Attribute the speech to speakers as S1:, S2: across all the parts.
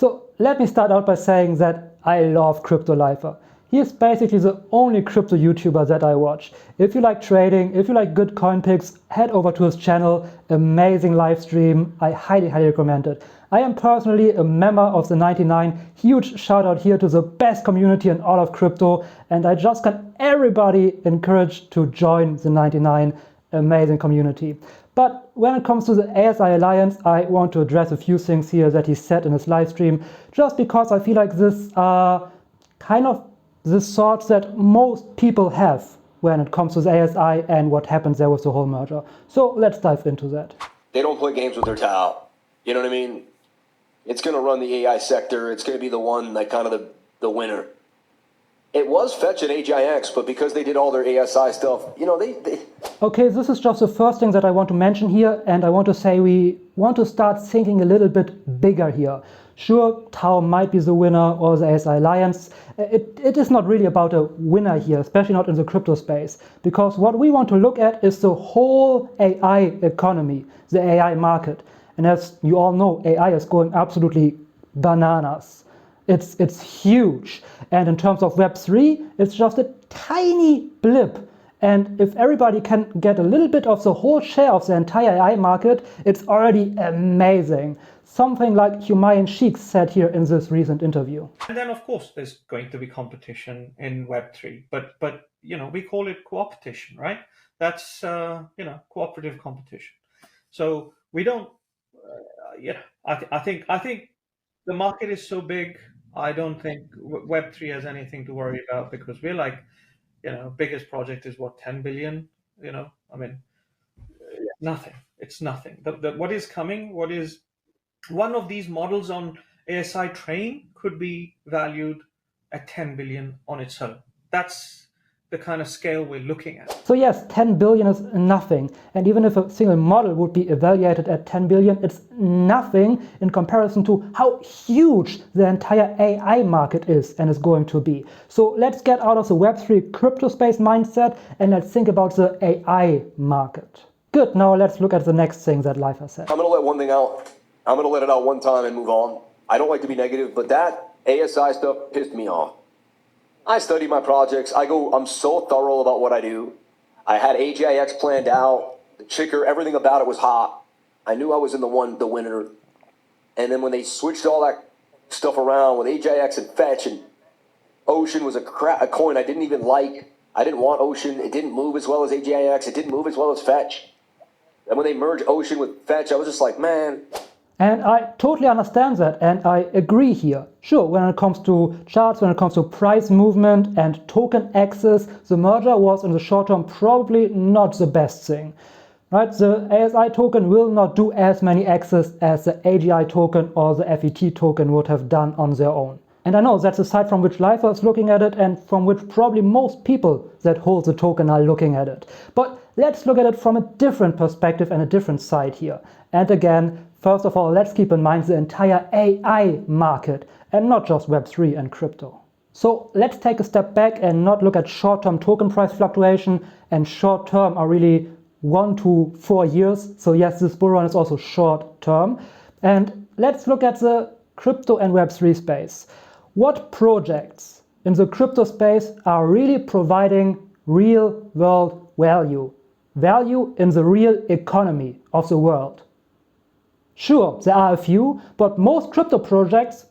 S1: So let me start out by saying that I love CryptoLifer. He is basically the only crypto YouTuber that I watch. If you like trading, if you like good coin picks, head over to his channel. Amazing live stream. I highly recommend it. I am personally a member of the 99. Huge shout out here to the best community in all of crypto. And I just can everybody encourage to join the 99. Amazing community. But when it comes to the ASI Alliance, I want to address a few things here that he said in his live stream, just because I feel like this are kind of the thoughts that most people have when it comes to the ASI and what happens there with the whole merger. So let's dive into that.
S2: They don't play games with their towel. You know what I mean? It's going to run the AI sector. It's going to be the one, like kind of the winner. It was Fetch at AGIX, but because they did all their ASI stuff, you know, they...
S1: Okay, this is just the first thing that I want to mention here, and I want to say we want to start thinking a little bit bigger here. Sure, Tau might be the winner or the ASI Alliance. It is not really about a winner here, especially not in the crypto space, because what we want to look at is the whole AI economy, the AI market. And as you all know, AI is going absolutely bananas. It's huge. And in terms of Web3, it's just a tiny blip. And if everybody can get a little bit of the whole share of the entire AI market, it's already amazing. Something like Humayun Sheikh said here in this recent interview.
S3: And then, of course, there's going to be competition in Web3, but you know, we call it co-opetition, right? That's you know, cooperative competition. So we don't, I think the market is so big. I don't think Web3 has anything to worry about, because we're like, you know, biggest project is what, 10 billion, you know, I mean, nothing. It's nothing. What is coming, what is one of these models on ASI Train could be valued at 10 billion on its own. That's the kind of scale we're looking at.
S1: So yes, 10 billion is nothing. And even if a single model would be evaluated at 10 billion, it's nothing in comparison to how huge the entire AI market is and is going to be. So let's get out of the Web3 crypto space mindset and let's think about the AI market. Good, now let's look at the next thing that Lifer said.
S2: I'm going to let one thing out. I'm going to let it out one time and move on. I don't like to be negative, but that ASI stuff pissed me off. I study my projects. I'm so thorough about what I do. I had AGIX planned out. The chicker, everything about it was hot. I knew I was in the winner. And then when they switched all that stuff around with AGIX and Fetch, and Ocean was a coin I didn't even like. I didn't want Ocean. It didn't move as well as AGIX. It didn't move as well as Fetch. And when they merged Ocean with Fetch, I was just like, man.
S1: And I totally understand that, and I agree here. Sure, when it comes to charts, when it comes to price movement and token access, the merger was in the short term probably not the best thing. Right? The ASI token will not do as many access as the AGI token or the FET token would have done on their own. And I know that's the side from which Lifer is looking at it and from which probably most people that hold the token are looking at it. But let's look at it from a different perspective and a different side here. And again, first of all, let's keep in mind the entire AI market and not just Web3 and crypto. So let's take a step back and not look at short-term token price fluctuation, and short-term are really 1 to 4 years. So yes, this bull run is also short-term. And let's look at the crypto and Web3 space. What projects in the crypto space are really providing real-world value? Value in the real economy of the world. Sure, there are a few, but most crypto projects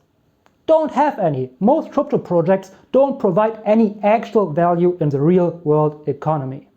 S1: don't have any. Most crypto projects don't provide any actual value in the real world economy.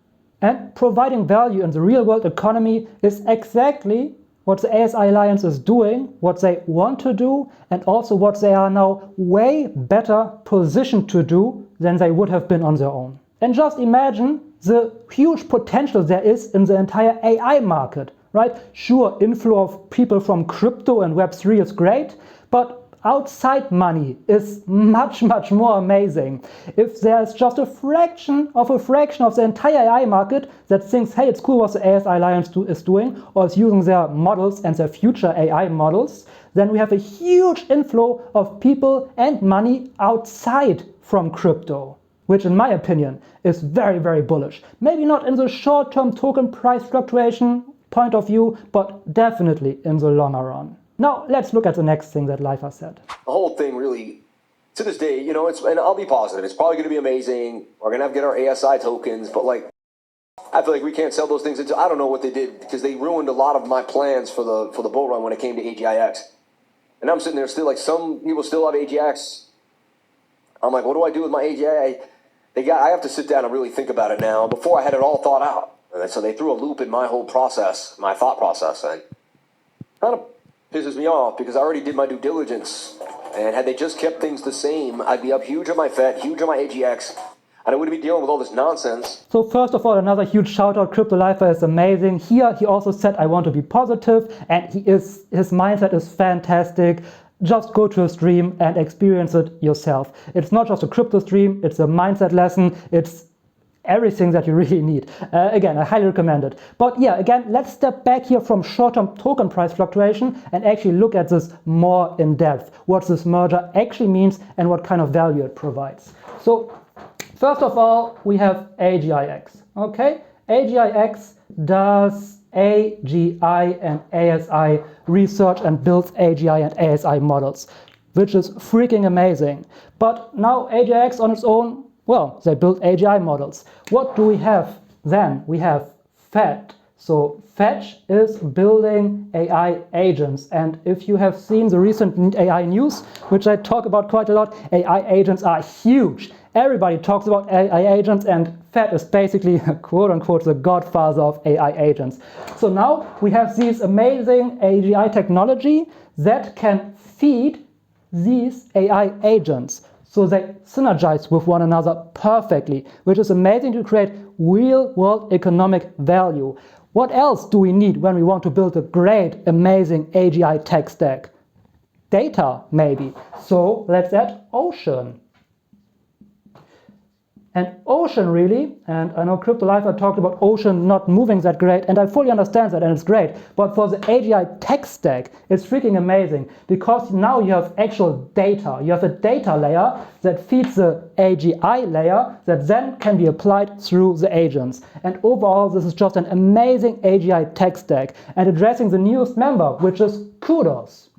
S1: And providing value in the real world economy is exactly what the ASI Alliance is doing, what they want to do, and also what they are now way better positioned to do than they would have been on their own. And just imagine the huge potential there is in the entire AI market. Right? Sure, inflow of people from crypto and Web3 is great, but outside money is much more amazing. If there's just a fraction of the entire AI market that thinks, hey, it's cool what the ASI Alliance is doing, or is using their models and their future AI models, then we have a huge inflow of people and money outside from crypto, which in my opinion is very bullish. Maybe not in the short-term token price fluctuation point of view, but definitely in the longer run. Now let's look at the next thing that Lifer said.
S2: The whole thing really, to this day, you know, and I'll be positive, it's probably going to be amazing. We're going to have to get our ASI tokens, but like, I feel like we can't sell those things until, I don't know what they did, because they ruined a lot of my plans for the bull run when it came to AGIX. And I'm sitting there still, like, some people still have AGX. I'm like, what do I do with my AGI? I have to sit down and really think about it now. Before I had it all thought out. And so they threw a loop in my whole process, my thought process, and kind of pisses me off because I already did my due diligence. And had they just kept things the same, I'd be up huge on my FET, huge on my AGX, and I wouldn't be dealing with all this nonsense.
S1: So first of all, another huge shout out, CryptoLifer is amazing. Here he also said, I want to be positive, and his mindset is fantastic. Just go to a stream and experience it yourself. It's not just a crypto stream, it's a mindset lesson, it's everything that you really need. Again, I highly recommend it. But yeah, again, let's step back here from short-term token price fluctuation and actually look at this more in depth. What this merger actually means and what kind of value it provides. So first of all, we have AGIX. Okay, AGIX does AGI and ASI research and builds AGI and ASI models, which is freaking amazing. But now AGIX on its own, well, they build AGI models. What do we have then? We have FET. So FET is building AI agents. And if you have seen the recent AI news, which I talk about quite a lot, AI agents are huge. Everybody talks about AI agents, and FET is basically, quote unquote, the godfather of AI agents. So now we have these amazing AGI technology that can feed these AI agents. So they synergize with one another perfectly, which is amazing to create real-world economic value. What else do we need when we want to build a great, amazing AGI tech stack? Data, maybe. So let's add Ocean. And Ocean really, and I know CryptoLifer talked about Ocean not moving that great, and I fully understand that, and it's great. But for the AGI tech stack, it's freaking amazing because now you have actual data. You have a data layer that feeds the AGI layer that then can be applied through the agents. And overall, this is just an amazing AGI tech stack and addressing the newest member, which is Kudos.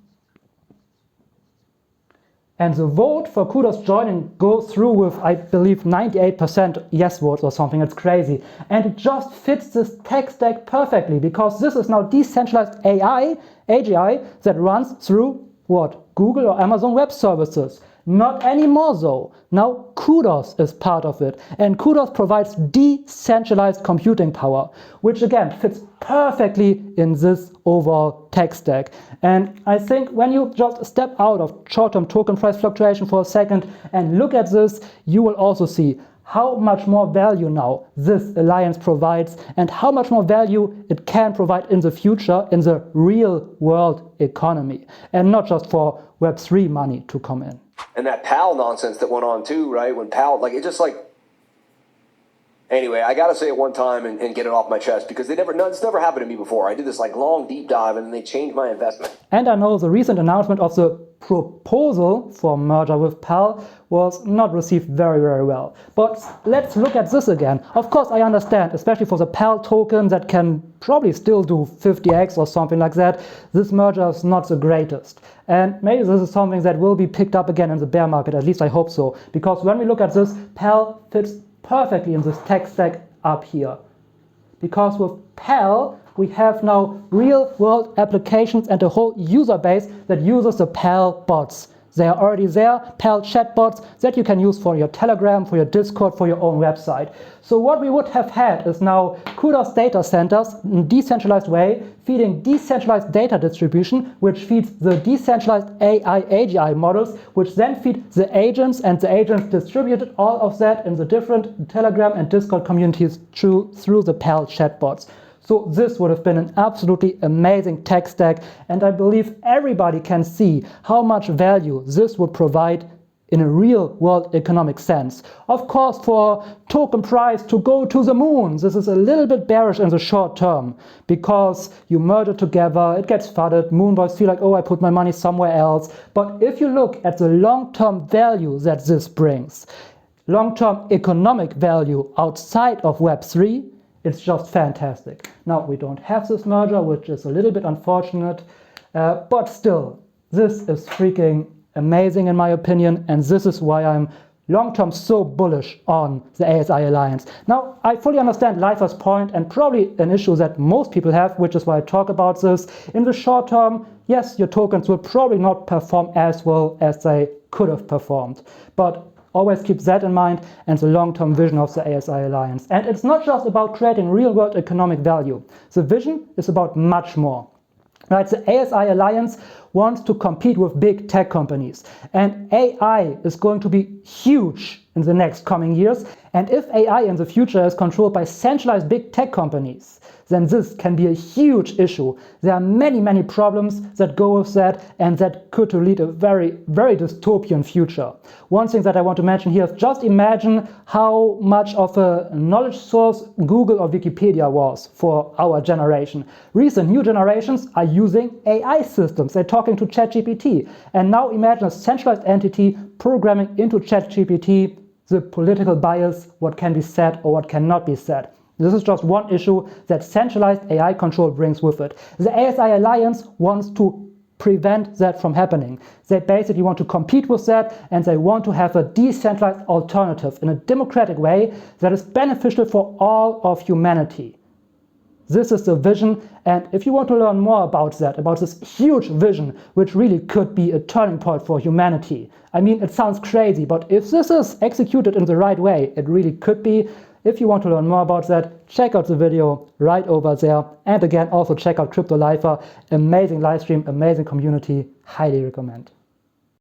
S1: And the vote for Kudos joining goes through with, I believe, 98% yes votes or something. It's crazy. And it just fits this tech stack perfectly because this is now decentralized AI, AGI, that runs through what? Google or Amazon Web Services. Not anymore though. Now Kudos is part of it. And Kudos provides decentralized computing power, which again fits perfectly in this overall tech stack. And I think when you just step out of short-term token price fluctuation for a second and look at this, you will also see how much more value now this alliance provides and how much more value it can provide in the future in the real world economy and not just for Web3 money to come in.
S2: And that PAL nonsense that went on too, right? When PAL, like, it just like, anyway, I got to say it one time and get it it's my chest because it's never happened to me before. I did this like long deep dive and then they changed my investment.
S1: And I know the recent announcement of the proposal for merger with PAL was not received very, very well. But let's look at this again. Of course, I understand, especially for the PAL token that can probably still do 50x or something like that, this merger is not the greatest. And maybe this is something that will be picked up again in the bear market, at least I hope so. Because when we look at this, PAL fits perfectly in this tech stack up here. Because with PAL, we have now real-world applications and a whole user base that uses the PAL bots. They are already there, PAL chatbots that you can use for your Telegram, for your Discord, for your own website. So what we would have had is now Kudos data centers in a decentralized way, feeding decentralized data distribution, which feeds the decentralized AI AGI models, which then feed the agents, and the agents distributed all of that in the different Telegram and Discord communities through the PAL chatbots. So this would have been an absolutely amazing tech stack, and I believe everybody can see how much value this would provide in a real world economic sense. Of course, for token price to go to the moon, this is a little bit bearish in the short term because you merge it together, it gets FUDed, moon boys feel like, oh, I put my money somewhere else. But if you look at the long-term value that this brings, long-term economic value outside of Web3, it's just fantastic. Now, we don't have this merger, which is a little bit unfortunate. But still, this is freaking amazing in my opinion, and this is why I'm long-term so bullish on the ASI Alliance. Now, I fully understand Lifer's point and probably an issue that most people have, which is why I talk about this. In the short term, yes, your tokens will probably not perform as well as they could have performed. But always keep that in mind and the long-term vision of the ASI Alliance. And it's not just about creating real-world economic value. The vision is about much more. Right, the ASI Alliance wants to compete with big tech companies, and AI is going to be huge in the next coming years. And if AI in the future is controlled by centralized big tech companies, then this can be a huge issue. There are many problems that go with that, and that could lead a very dystopian future. One thing that I want to mention here is just imagine how much of a knowledge source Google or Wikipedia was for our generation. Recent new generations are using AI systems. They're talking to ChatGPT. And now imagine a centralized entity programming into ChatGPT the political bias, what can be said or what cannot be said. This is just one issue that centralized AI control brings with it. The ASI Alliance wants to prevent that from happening. They basically want to compete with that, and they want to have a decentralized alternative in a democratic way that is beneficial for all of humanity. This is the vision, and if you want to learn more about that, about this huge vision, which really could be a turning point for humanity. I mean, it sounds crazy, but if this is executed in the right way, it really could be. If you want to learn more about that, check out the video right over there. And again, also check out CryptoLifer. Amazing live stream, amazing community. Highly recommend.